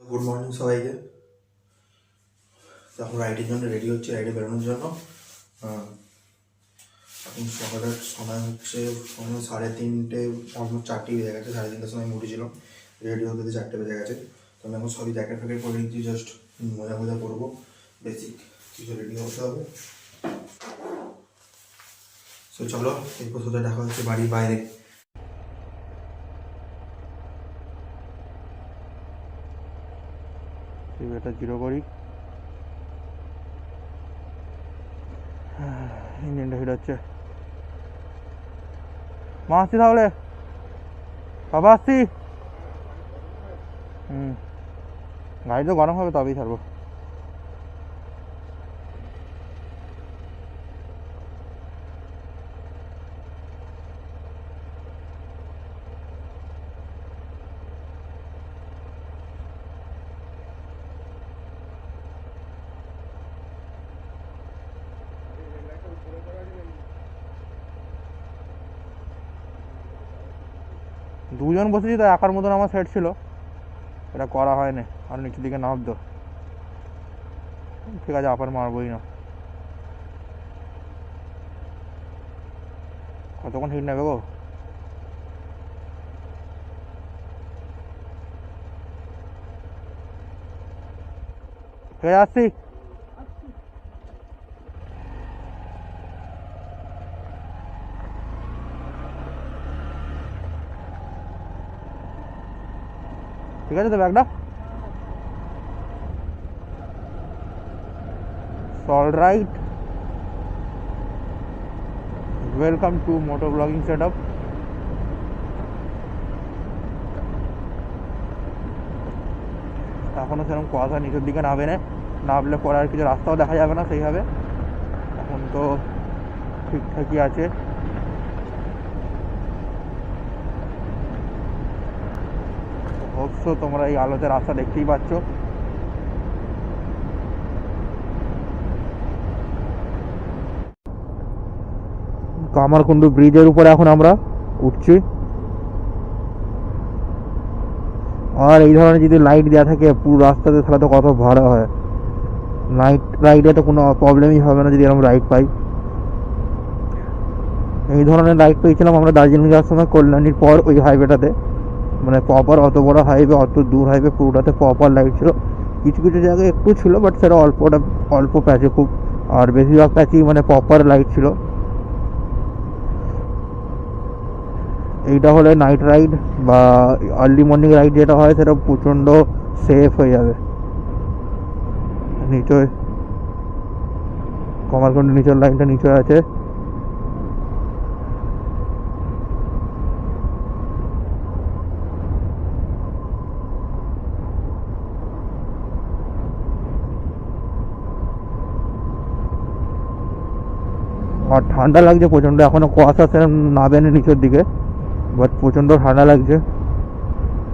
Good morning সবাইকে। এখন রাইডের জন্য রেডি হচ্ছে, রাইডে বেরোনোর জন্য। এখন সকালের সময় হচ্ছে 3:30, অলমোস্ট 4টে বেজে গেছে। 3:30টার সময় উঠেছিলাম, রেডি হতে 4টে বেজে গেছে। তো আমি এখন সবই জ্যাকেট ফ্যাকেট করে নিচ্ছি, জাস্ট মজা করবো। বেসিক কিছু রেডি হতে হবে। তো চলো, এরপর সোজা দেখা হচ্ছে বাড়ির বাইরে। এটা 0 করি, ইঞ্জিনটা হিট হচ্ছে। মা আসছি তাহলে, বাবা আসছি। গাড়ি তো গরম হবে, তবেই ছাড়বো। দুজন বসেছি তো, একার মতন আমার সেট ছিল, এটা করা হয়নি। আর নিচের দিকে নামতো, ঠিক আছে, আপার মারবই না। কতক্ষণ হিট নেবে গো? ঠিক আছে, আসছি। ঠিক আছে তো, ব্যাগটা all right. Welcome to motor vlogging setup. এখনো সেরকম কুয়াশা নিচের দিকে নামলে পরে আর কিছু রাস্তাও দেখা যাবে না সেইভাবে। এখন তো ঠিকঠাকই আছে। অবশ্য তোমরা এই আলোতে রাস্তা দেখতেই পাচ্ছ। কামারকুণ্ডু ব্রিজের উপরে এখন আমরা উঠছি। আর এই ধরনের যদি লাইট দেওয়া থাকে পুরো রাস্তাতে, তাহলে তো কত ভালো হয়। নাইট রাইডে তো কোনো প্রবলেমই হবে না যদি এরকম লাইট পাই। এই ধরনের লাইট পেয়েছিলাম আমরা দার্জিলিং যাওয়ার সময়, কল্যাণীর পর ওই হাইওয়েটাতে, মানে প্রপার অত বড় হাইওয়ে, অত দূর হাইওয়ে, পুরোটাতে প্রপার লাইট ছিল। কিছু কিছু জায়গায় একটু ছিল, বাট সেটা অল্প প্যাচে খুব। আর বেশিরভাগ প্যাচেই মানে প্রপার লাইট ছিল। এইটা হলে নাইট রাইড বা আর্লি মর্নিং রাইড যেটা হয়, সেটা প্রচণ্ড সেফ হয়ে যাবে। নিচে কমারকুণ্ডু নিচের লাইনটা নিচে আছে। আর ঠান্ডা লাগছে প্রচণ্ড, এখনো কুয়াশা সেরকম নামেনি নিচের দিকে, বাট প্রচণ্ড ঠান্ডা লাগছে।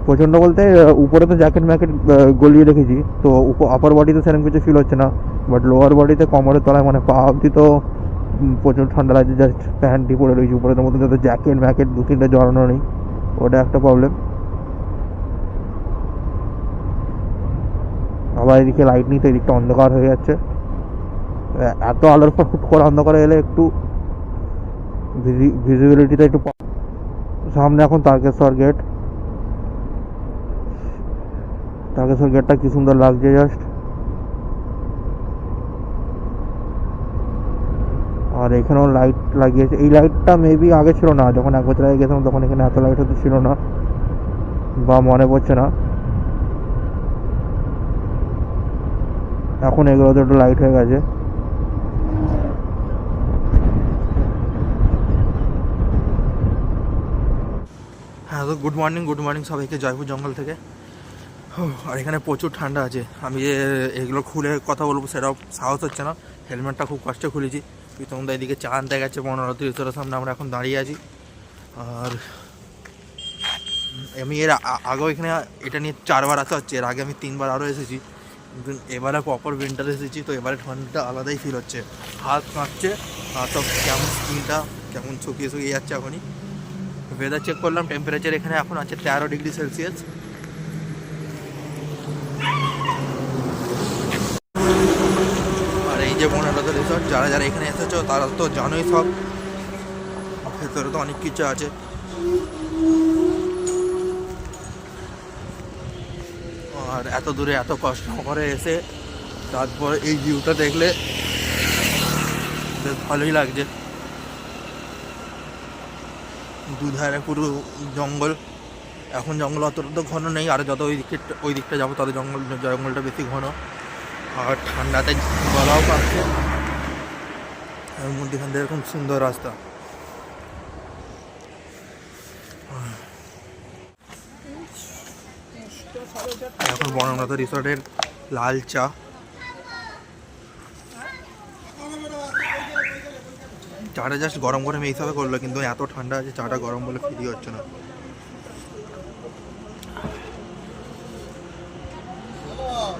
প্রচণ্ড বলতে উপরে তো জ্যাকেট ম্যাকেট গলিয়ে রেখেছি, তো আপার বডিতে সেরকম কিছু ফিল হচ্ছে না, বাট লোয়ার বডিতে কোমরের তলায় মানে পা অবধি তো প্রচুর ঠান্ডা লাগছে। জাস্ট প্যান্টটি পরে রয়েছে, উপরের মধ্যে যাতে জ্যাকেট ম্যাকেট 2-3টে জড়ানো নেই, ওটা একটা প্রবলেম। আবার এদিকে লাইট নেই, তো এদিকটা অন্ধকার হয়ে যাচ্ছে। এত আলোর পর হুট করে অন্ধকারে এলে একটু ভিজিবিলিটিটা একটু। সামনে এখন তারকেশ্বর গেটটা কি সুন্দর লাগছে জাস্ট। আর এখানেও লাইট লাগিয়েছে। এই লাইটটা মেবি আগে ছিল না, যখন 1 বছর আগে গেছিলাম তখন এখানে এত লাইট হতে ছিল না, বা মনে পড়ছে না। এখন এগুলোতে একটু লাইট হয়ে গেছে। হ্যাঁ, তো গুড মর্নিং সবাইকে, জয়পুর জঙ্গল থেকে। আর এখানে প্রচুর ঠান্ডা আছে। আমি যে এগুলো খুলে কথা বলবো সেটাও সাহস হচ্ছে না, হেলমেটটা খুব কষ্টে খুলেছি। প্রীতমদা এদিকে চা আনতে গেছে 15-30টার সামনে, আমরা এখন দাঁড়িয়ে আছি। আর আমি এর আগেও এখানে এটা নিয়ে 4বার আসা হচ্ছে, এর আগে আমি 3বার আরও এসেছি, কিন্তু এবারে প্রপার উইন্টার এসেছি, তো এবারে ঠান্ডাটা আলাদাই ফিল হচ্ছে। হাত কাঁপছে, হাত কেমন স্কিনটা কেমন শুকিয়ে যাচ্ছে এখনই। ওয়েদার চেক করলাম, টেম্পারেচার এখানে এখন আছে 13 ডিগ্রি সেলসিয়াস। যে বনলতা রিসর্ট, যারা যারা এখানে এসেছো তারা তো জানোই সব, ভেতরে তো অনেক কিছু আছে। আর এত দূরে এত কষ্ট করে এসে তারপর এই ভিউটা দেখলে বেশ ভালোই লাগছে। দুধারে পুরো জঙ্গল, এখন জঙ্গল অতটা তো ঘন নেই, আর যত ওই দিকটা যাবো তত জঙ্গলটা বেশি ঘন। আর ঠান্ডাতে গলাও পাচ্ছে, এর মধ্যেখান থেকে এরকম সুন্দর রাস্তা। এখন বনলতা রিসর্টের লাল চা, চাটা জাস্ট গরম গরম এই হিসাবে করলো, কিন্তু এত ঠান্ডা আছে চাটা গরম বলে ফিরি হচ্ছে না।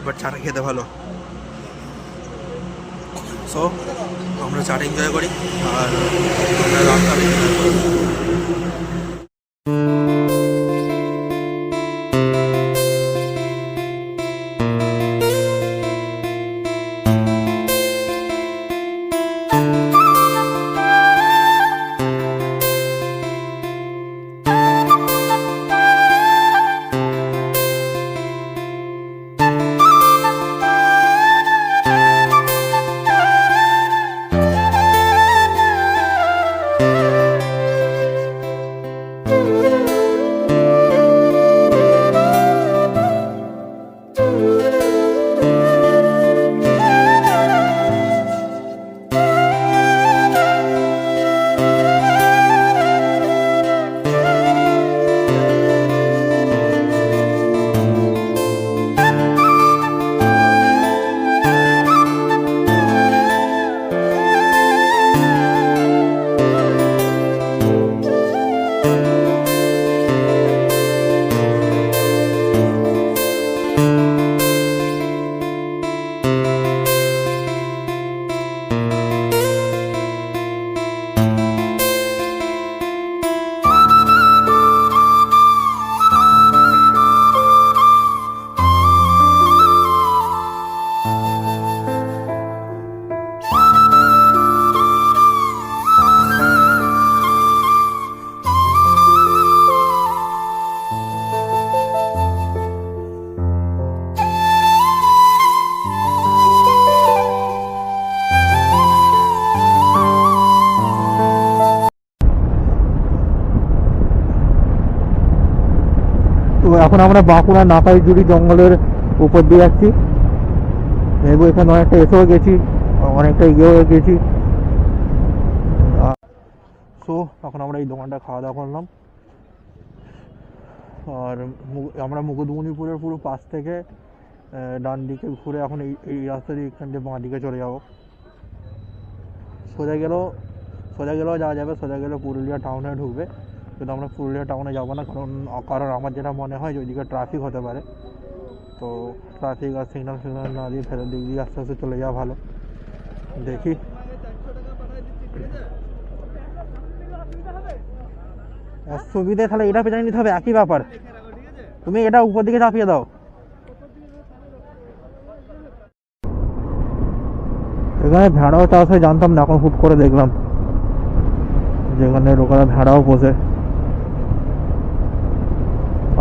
বাট চাটা খেতে ভালো। সো আমরা চাটা এনজয় করি আর রাস্তা তো এখন আমরা বাঁকুড়া নাকাইজুড়ি জঙ্গলের উপর দিয়ে যাচ্ছি। ভেবো এখানে অনেকটা এসেও গেছি, অনেকটা এগিয়েও গেছি। সো এখন আমরা এই দোকানটা খাওয়া দাওয়া করলাম, আর আমরা মুকুটমণিপুরের পুরো পাশ থেকে ডান দিকে ঘুরে এখন এই রাস্তা দিয়ে এখান থেকে বাঁ দিকে চলে যাবো। সোজা গেলেও যাওয়া যাবে, সোজা গেলেও পুরুলিয়া টাউনে ঢুকবে, কিন্তু আমরা পুরুলিয়া টাউনে যাবো না, কারণ আমার যেটা মনে হয় যে ওইদিকে ট্রাফিক হতে পারে। তো ট্রাফিক আর সিগন্যাল না দিয়ে ফেরার দিক দিয়ে আস্তে আস্তে চলে যাওয়া ভালো। দেখি অসুবিধে, তাহলে এটা পেছনে নিতে হবে, একই ব্যাপার। তুমি এটা উপর দিকে চাপিয়ে দাও। এখানে ভেড়াও চাষ হয় জানতাম না, এখন হুট করে দেখলাম যেখানে লোকেরা ভেড়াও পোষে।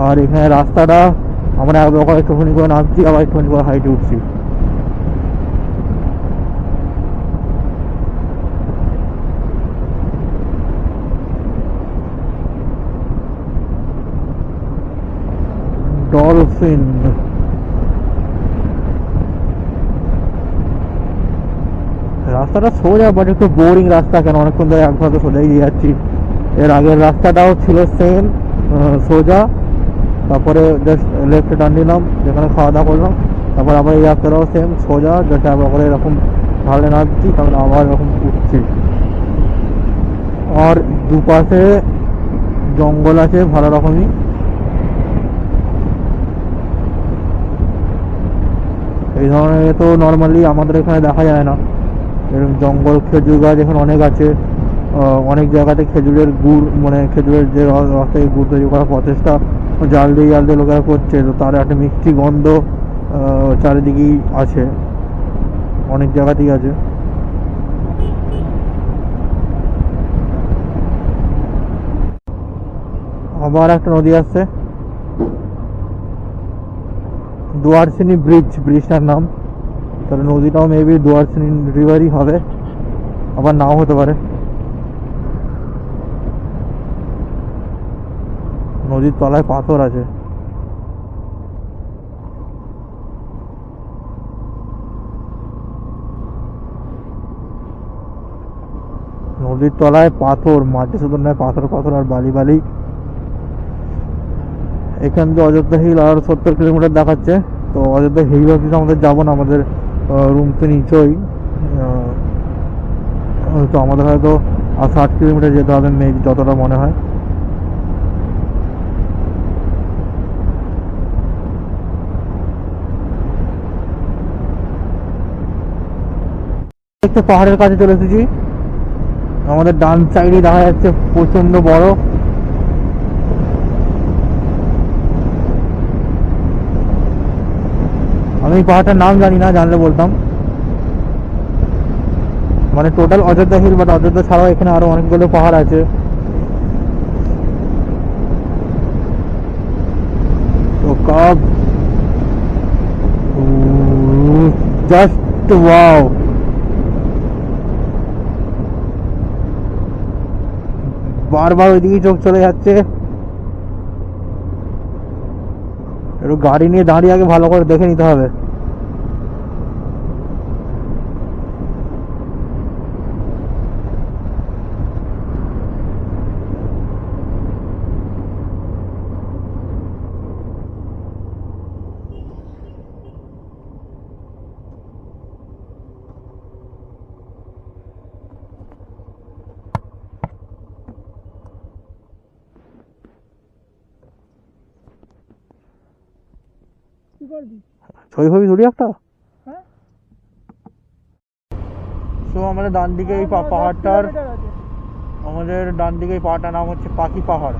আর এখানে রাস্তাটা আমরা একটুখানি করে নামছি, আবার একটুখানি করে হাইটে উঠছি। ডলফিন রাস্তাটা সোজা, বাট একটু বোরিং রাস্তা, কেন অনেকক্ষণ ধরে একভাবে সোজাই দিয়ে যাচ্ছি। এর আগের রাস্তাটাও ছিল সেম সোজা, তারপরে জাস্ট লেফটে টান নিলাম যেখানে খাওয়া দাওয়া করলাম, তারপর আবার এই রাস্তাটাও সেম সোজা, জাস্ট আবার করে এরকম ঢালে নামছি, তারপরে আবার এরকম উঠছি। আর দুপাশে জঙ্গল আছে ভালো রকমই। এই ধরনের তো নর্মালি আমাদের এখানে দেখা যায় না, এরকম জঙ্গল। খেজুর গাছ এখানে অনেক আছে, অনেক জায়গাতে খেজুরের গুড়, মানে খেজুরের যে রস থেকে গুড় তৈরি করার প্রচেষ্টা জাল দিয়ে লোকেরা করছে, তো তার একটা মিষ্টি গন্ধ চারিদিকেই আছে। অনেক জায়গাতেই আছে। আবার একটা নদী আসছে, দুয়ারসিনি ব্রিজটার নাম। তাহলে নদীটাও মেবি দুয়ারসিনি রিভারই হবে, আবার নাও হতে পারে। নদীর তলায় পাথর আছে। নদীর তলায় পাথর, মাটি শুধু নয়, পাথর পাথর আর বালি বালি। এখান থেকে অযোধ্যা হিল আর 70 কিলোমিটার দেখাচ্ছে। তো অযোধ্যা হিল অফিস আমাদের যাবো না, আমাদের রুম তো নিচই। তো আমাদের হয়তো আর 60 কিলোমিটার যেতে হবে মেবি, যতটা মনে হয়। একটা পাহাড়ের কাছে চলে এসেছি। আমাদের ডান সাইডে দেখা যাচ্ছে প্রচন্ড বড়। আমি পাহাড়টার নাম জানি না, জানলে বলতাম। মানে total Ayodhya hill, but Ayodhya ছাড়াও এখানে আরো অনেকগুলো পাহাড় আছে। তো কাব জাস্ট ওয়াও। বারবার ওইদিকে চোখ চলে যাচ্ছে। একটু গাড়ি নিয়ে দাঁড়িয়ে আগে ভালো করে দেখে নিতে হবে। ছবি ফবি তুলি একটা। তো আমাদের ডান দিকে এই পাহাড়টার, আমাদের ডান দিকে এই পাহাড়টার নাম হচ্ছে পাখি পাহাড়।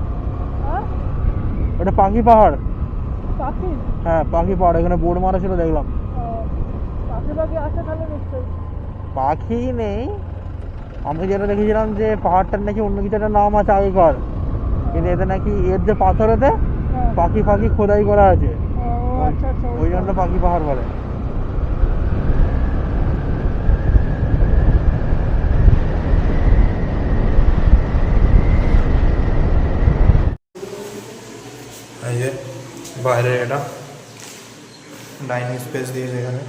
ওটা পাখি পাহাড়। হ্যাঁ পাখি পাহাড়, এখানে বোর্ড মারা ছিল দেখলাম। পাখি নেই, আমি যেটা দেখেছিলাম যে পাহাড়টার নাকি অন্য কিছু একটা নাম আছে আগেকার, কিন্তু এতে নাকি এর যে পাথরেতে পাখি ফাঁকি খোদাই করা আছে, ওই জন্য পাখি পাহাড় বলে। এই যে বাইরে এটা ডাইনিং স্পেস দিয়েছে, এখানে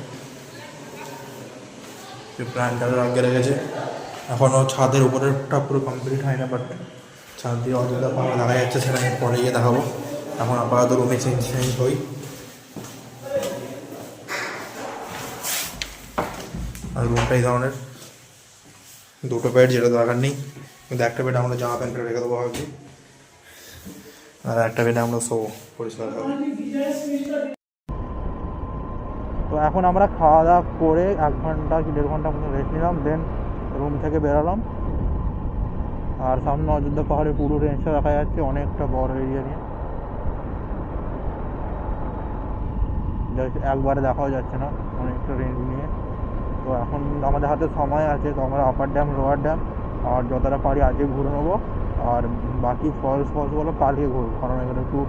প্ল্যানটাকে আগে রেখেছে। এখনও ছাদের উপরেরটা পুরো কমপ্লিট হয় না, বাট ছাদ দিয়ে অযোধ্যা পাহাড় দেখা যাচ্ছে, সেটা আমি পরে গিয়ে দেখাবো। এখন আপাতত রুমে চেঞ্জ হই। আর রুমটা এই ধরনের, দুটো বেড, যেটা দরকার নেই, কিন্তু একটা বেড আমরা জামা প্যান্ট রেখে দেবো ভাবছি, আর একটা বেডে আমরা শোবো পরিষ্কার হবে। তো এখন আমরা খাওয়া দাওয়া করে 1 ঘন্টা কি 1.5 ঘন্টা মতো রেস্ট নিলাম, দেন রুম থেকে বেরোলাম। আর সামনে অযোধ্যা পাহাড়ের পুরো রেঞ্জটা দেখা যাচ্ছে, অনেকটা বড় এরিয়া নিয়ে, একবারে দেখাও যাচ্ছে না, অনেকটা রেঞ্জ নিয়ে। তো এখন আমাদের হাতে সময় আছে, তো আমরা আপার ড্যাম, লোয়ার ড্যাম আর যতটা পারি আজকে ঘুরে নেবো। আর বাকি ফলসগুলো কালকে ঘুরবো, কারণ এখানে একটু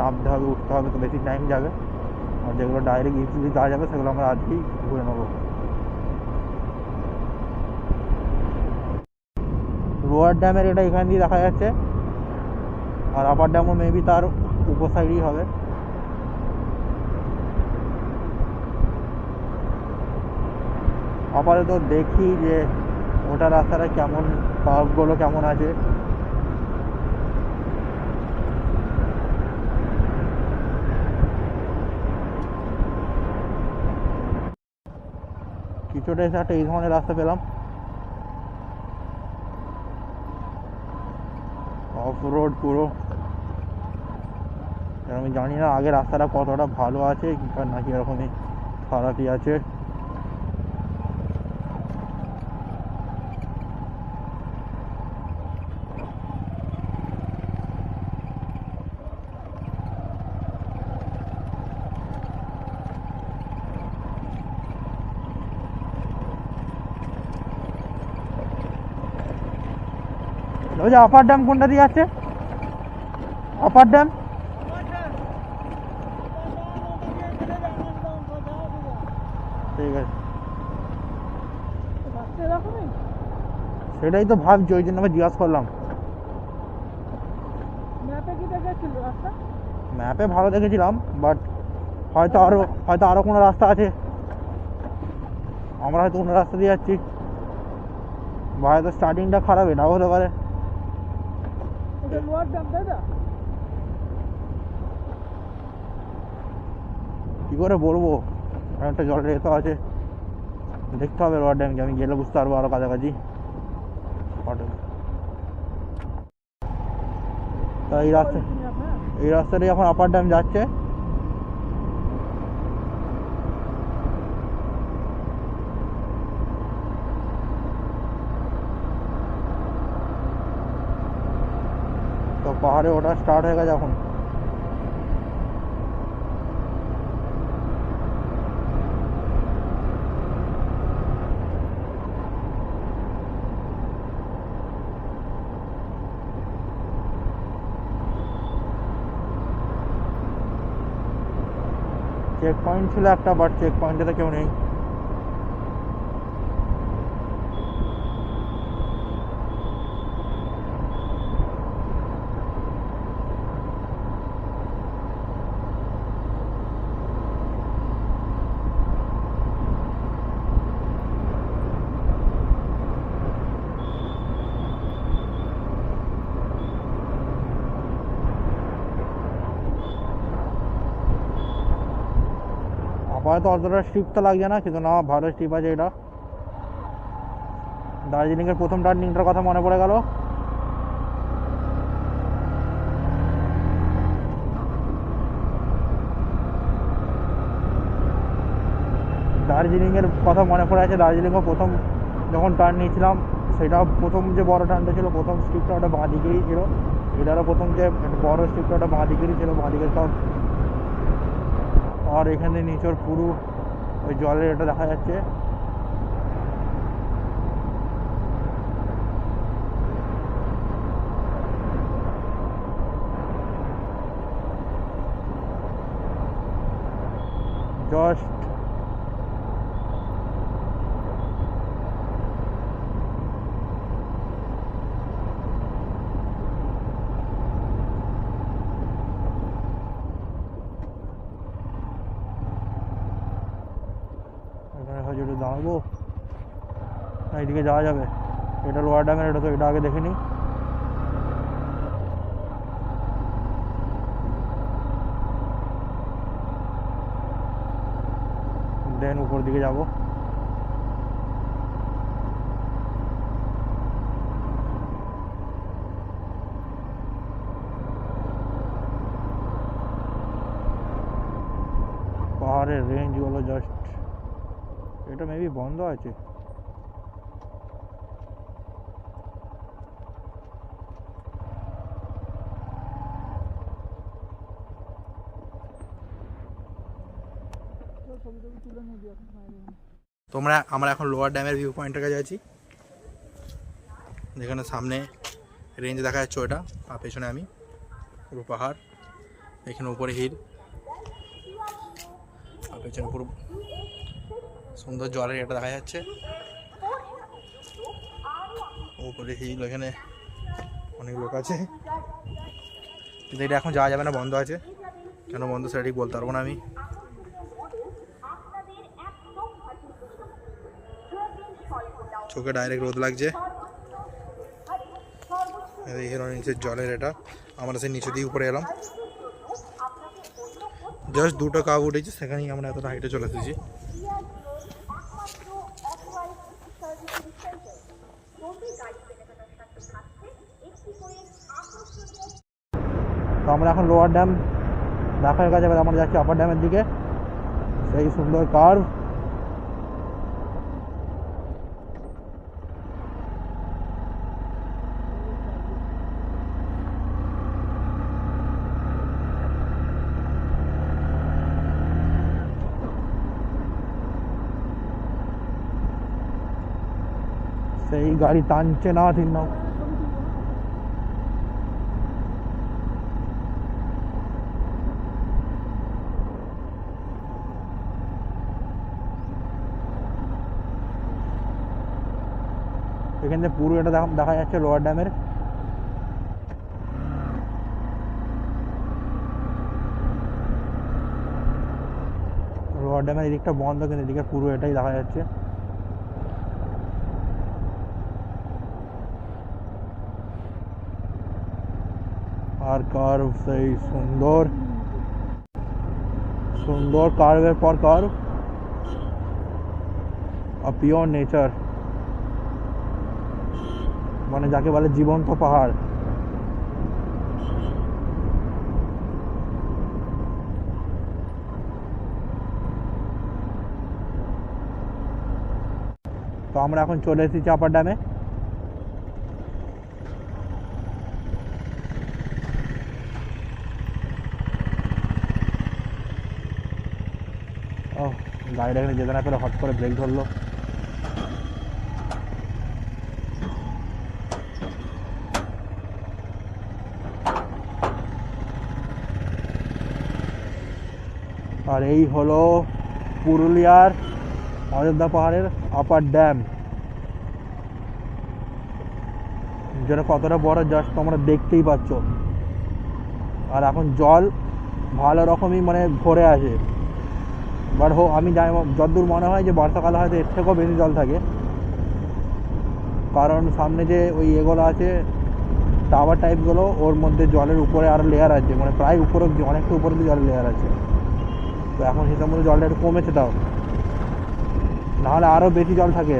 নামতে হবে, উঠতে হবে, তো বেশি টাইম যাবে। আর যেগুলো ডাইরেক্ট ইজিলি যাওয়া যাবে সেগুলো আমরা আজকেই ঘুরে নেবো। লোয়ার ড্যামের এটা এখান দিয়ে দেখা যাচ্ছে, আর আপার ড্যামও মেবি তার উপর সাইডেই হবে। আপাতত দেখি যে ওটা রাস্তাটা কেমন, কার্ভগুলো কেমন আছে। কিছুটা এসে একটা এই ধরনের রাস্তা পেলাম, অফ রোড পুরো। আমি জানি না আগে রাস্তাটা কতটা ভালো আছে নাকি এরকমই খারাপই আছে। ওই যে আপার ড্যাম কোনটা দিয়ে আছে? আপার ড্যাম ঠিক আছে, সেটাই তো ভাবছি, ওই জন্য আমি জিজ্ঞাসা করলাম। ম্যাপে ভালো দেখেছিলাম, বাট হয়তো আরো কোনো রাস্তা আছে, আমরা হয়তো অন্য রাস্তা দিয়ে যাচ্ছি, বা হয়তো স্টার্টিংটা খারাপ, এটাও হতে পারে। কি করে বলবো, একটা জলের এতো আছে, দেখতে হবে লোয়ার ড্যামকে, আমি গেলে বুঝতে পারবো আরো কাছাকাছি। তা এই রাস্তাটাই এখন আপার ড্যাম যাচ্ছে। তো পাহাড়ে ওঠা স্টার্ট হয়ে গেছে এখন। চেক পয়েন্ট ছিল একটা, বাট চেক পয়েন্টে তো কেউ নেই। আপাতত অতটা স্ট্রিপ তো লাগছে না, কিন্তু না ভালো স্ট্রিপ আছে এটা। দার্জিলিংয়ের প্রথম টার্নিংটার কথা মনে পড়ে গেল। দার্জিলিংয়ের কথা মনে পড়ে আছে, দার্জিলিংও প্রথম যখন টার্ন নিয়েছিলাম, সেটা প্রথম যে বড় টার্নটা ছিল, প্রথম স্ট্রিপটা ওটা বাঁ দিকেই ছিল। এটারও প্রথম যে বড় স্ট্রিপটা ওটা বাঁ দিকেরই ছিল, বাঁ দিকের সব। আর এখানে নিচের পুরো ওই জলের এটা দেখা যাচ্ছে। জাস্ট এখানে হয়তো একটু দাঁড়াবো, না এইদিকে যাওয়া যাবে? এটা লোয়ার ড্যামের, এটা তো এটা আগে দেখে নিই। দেন উপর দিকে যাব। পাহাড়ের রেঞ্জগুলো জাস্ট, এটা মেবি বন্ধ আছে। আমরা এখন লোয়ার ড্যামের ভিউ পয়েন্টের কাছে আছি, যেখানে সামনে রেঞ্জ দেখা যাচ্ছে ওটা, আর পেছনে আমি, পুরো পাহাড়, এখানে উপরে হিল, আর পেছনে পুরো সুন্দর জলের এটা দেখা যাচ্ছে, উপরে হিল, এখানে অনেক লোক আছে। কিন্তু এটা এখন যাওয়া যাবে না, বন্ধ আছে। কেন বন্ধ সেটা ঠিক বলতে পারবো না আমি। চোখে ডাইরেক্ট রোদ লাগছে। নিচের জলের এটা, আমরা সেই নিচে দিয়ে উপরে এলাম, জাস্ট দুটো কাপ উঠেছি, সেখানেই আমরা এতটা হাইটে চলে এসেছি। তো আমরা এখন লোয়ার ড্যাম দেখার কাছে, আমরা যাচ্ছি আপার ড্যামের দিকে। সেই সুন্দর কার্ভ, সেই গাড়ি টানছে না ঠিক না। এখান থেকে পুরো এটা দেখা যাচ্ছে লোয়ার ড্যামের। লোয়ার ড্যামের এদিকটা বন্ধ, কিন্তু এদিকে পুরো এটাই দেখা যাচ্ছে। আর কার্ভ সেই সুন্দর সুন্দর কার্ভের পর কার্ভ, আর পিওর নেচার, মানে যাকে বলে জীবন্ত পাহাড়। তো আমরা এখন চলে এসেছি আপার ড্যামে। ও গাড়িটা এখানে যেতে না পেরে হট করে ব্রেক ধরলো। আর এই হলো পুরুলিয়ার অযোধ্যা পাহাড়ের আপার ড্যাম, যেটা কতটা বড় জাস্ট তোমরা দেখতেই পাচ্ছ। আর এখন জল ভালো রকমই মানে ভরে আছে, বাট আমি জানি যতদূর মনে হয় যে বর্ষাকালে হয়তো এর থেকেও বেশি জল থাকে, কারণ সামনে যে ওই এগুলো আছে টাওয়ার টাইপগুলো, ওর মধ্যে জলের উপরে আরও লেয়ার আছে, মানে প্রায় উপরে অনেকটা উপরে দিয়ে জলের লেয়ার আছে। তো এখন হিসাব মতো জলটা একটু কমেছে, তাও নাহলে আরও বেশি জল থাকে।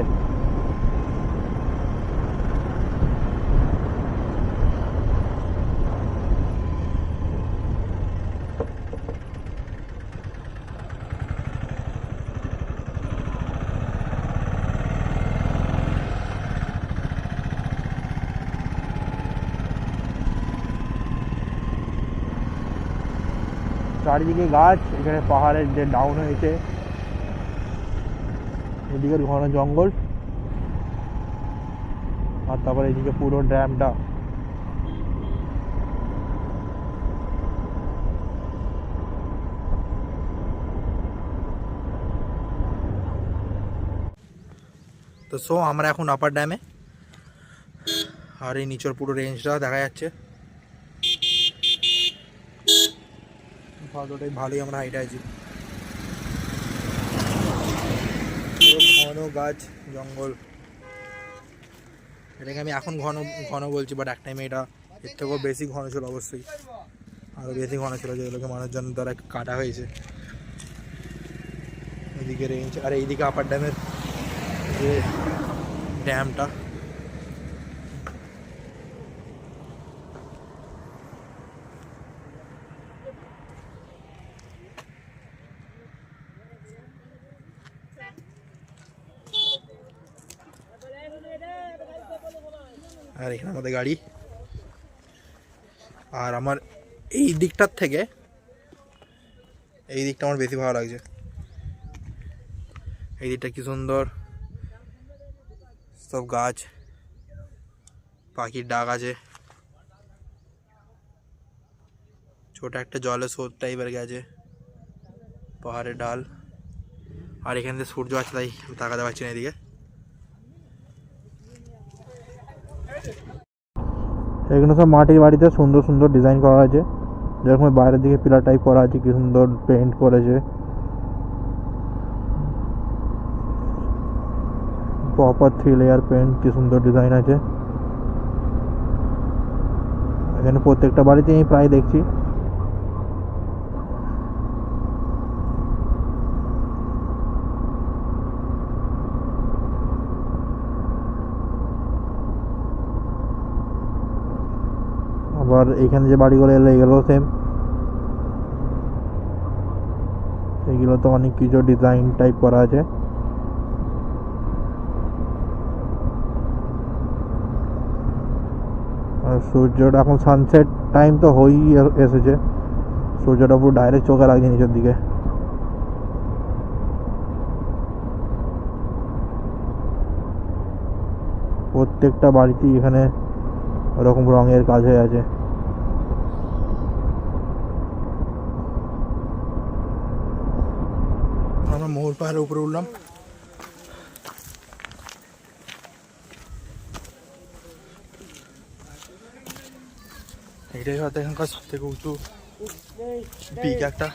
চারিদিকে গাছ, এখানে পাহাড়ের যে ডাউন হয়েছে, এদিকের ঘন জঙ্গল, আর তারপরে এদিকে পুরো ড্যামটা। তো আমরা এখন আপার ড্যামে, আর এই নিচের পুরো রেঞ্জটা দেখা যাচ্ছে। ভালোই আমরা হাইটে আছি, ঘন গাছ জঙ্গল। এটাকে আমি এখন ঘন ঘন বলছি, বাট এক টাইমে এটা এর থেকেও বেশি ঘন ছিল, অবশ্যই আরও বেশি ঘন ছিল, যেগুলোকে মানুষজন দ্বারা কাটা হয়েছে। এদিকে রেঞ্জ, আর এইদিকে আপার ড্যামের যে ড্যামটা। আর এখানে আমাদের গাড়ি, আর আমার এই দিকটার থেকে এই দিকটা আমার বেশি ভালো লাগছে। এই দিকটা কি সুন্দর, সব গাছ, পাখির ডাক আছে, ছোট একটা জলের স্রোত টাইপের গেছে, পাহাড়ের ডাল, আর এখান থেকে সূর্য আছে তাই তাকাতে পারছি না এদিকে। এখানে সব মাটির বাড়িতে সুন্দর সুন্দর ডিজাইন করা আছে, যেরকম বাইরের দিকে পিলার টাইপ করা আছে, কি সুন্দর পেন্ট করেছে, প্রপার 3 লেয়ার পেন্ট, কি সুন্দর ডিজাইন আছে। এখানে প্রত্যেকটা বাড়িতে আমি প্রায় দেখছি। আবার এইখানে যে বাড়িগুলো এলো এগুলো সেম, এগুলো তো অনেক কিছু ডিজাইন টাইপ করা আছে। আর সূর্যটা এখন সানসেট টাইম তো হয়েই এসেছে, সূর্যটা পুরো ডাইরেক্ট চোখে লাগছে নিচের দিকে। প্রত্যেকটা বাড়িতেই এখানে ওরকম রঙের কাজ হয়ে আছে। আমরা মোহর পাহাড়ের উপরে উঠলাম। এটাই হয়তো এখানকার সব থেকে উঁচু পিক একটা।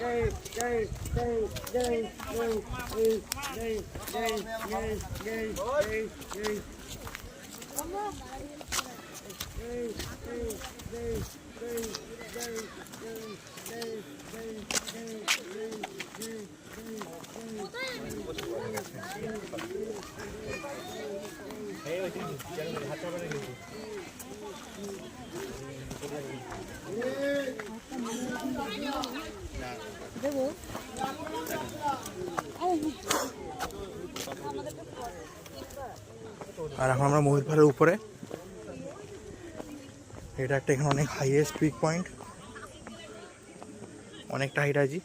আর এখন আমরা ময়ূর পাহাড়ের উপরে, এটা একটা এখানে অনেক হাইয়েস্ট পিক পয়েন্ট, অনেকটা হাইট আছে।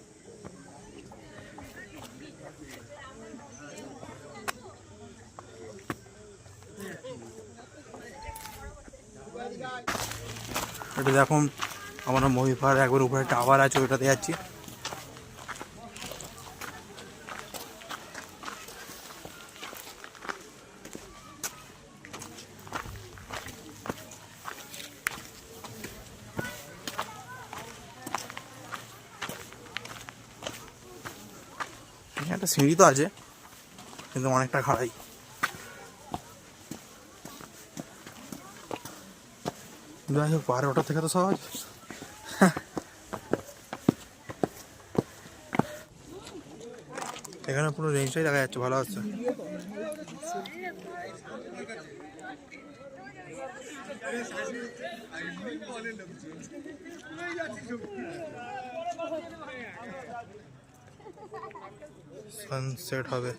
এটা দেখুন আমরা ময়ূর পাহাড় একবার উপরে টাওয়ার আছে, ওইটাতে যাচ্ছি। একটা সিঁড়ি তো আছে কিন্তু অনেকটা খাড়াই। যাই হোক, পাহাড়ে ওঠার থেকে তো সহজ। এখানে পুরো রেঞ্জটাই দেখা যাচ্ছে, ভালো হচ্ছে। সানসেট হবে।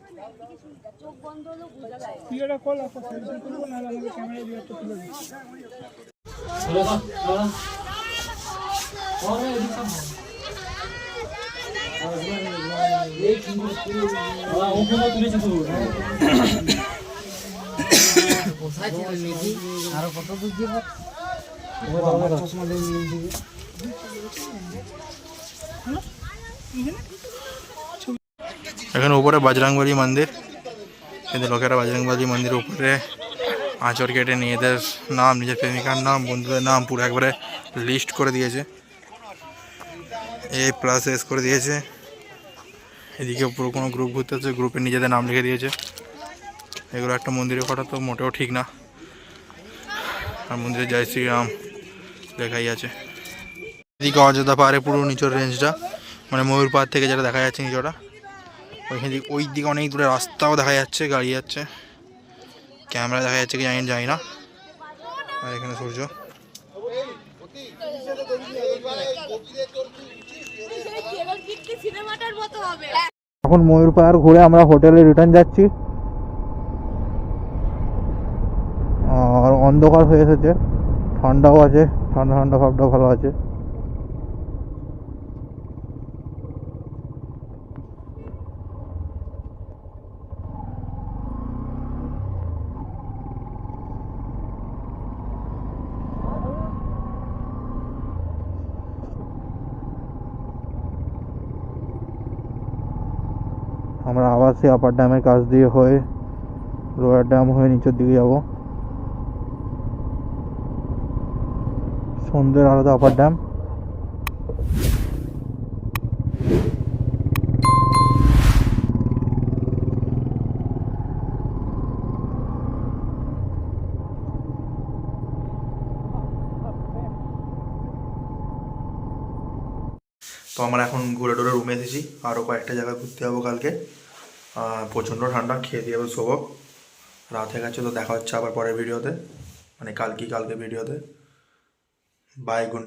এখানে উপরে বজরংবলী মন্দির, কিন্তু লোকেরা বজরংবলী মন্দিরের উপরে আঁচড় কেটে নিজেদের নাম, নিজের প্রেমিকার নাম, বন্ধুদের নাম পুরো একবারে লিস্ট করে দিয়েছে, A+S করে দিয়েছে। এদিকে পুরো কোনো গ্রুপ ঘুরতে হচ্ছে, গ্রুপে নিজেদের নাম লিখে দিয়েছে। এগুলো একটা মন্দিরের ফটো তো মোটেও ঠিক না। আর মন্দিরে জয় শ্রীরাম লেখাই আছে। এদিকে অযোধ্যা পাহাড়ে পুরো নিচের রেঞ্জটা, মানে ময়ূর পাহাড় থেকে যেটা দেখা যাচ্ছে নিচটা, ওইখান দিকে ওই দিকে অনেক দূরে রাস্তাও দেখা যাচ্ছে, গাড়ি যাচ্ছে, ক্যামেরা দেখা যাচ্ছে কি জানি না। আর এখানে সূর্য। এখন ময়ূর পাহাড় ঘুরে আমরা হোটেলে রিটার্ন যাচ্ছি। আর অন্ধকার হয়ে এসেছে, ঠান্ডাও আছে, ঠান্ডা ঠান্ডা ভাবটাও ভালো আছে। আমরা আবার সেই আপার ড্যামের কাছ দিয়ে হয়ে লোয়ার ড্যাম হয়ে নিচের দিকে যাব। সন্ধ্যের আলাদা আপার ড্যাম। তো আমরা এখন ঘুরে টুরে রুমে এসেছি, আরও কয়েকটা জায়গায় ঘুরতে যাবো কালকে। প্রচণ্ড ঠান্ডা, খেয়ে দিয়ে আবার শোবো, রাত হয়ে গেছে। তো দেখা হচ্ছে আবার পরের ভিডিওতে, মানে কালকে ভিডিওতে। Bye, good night.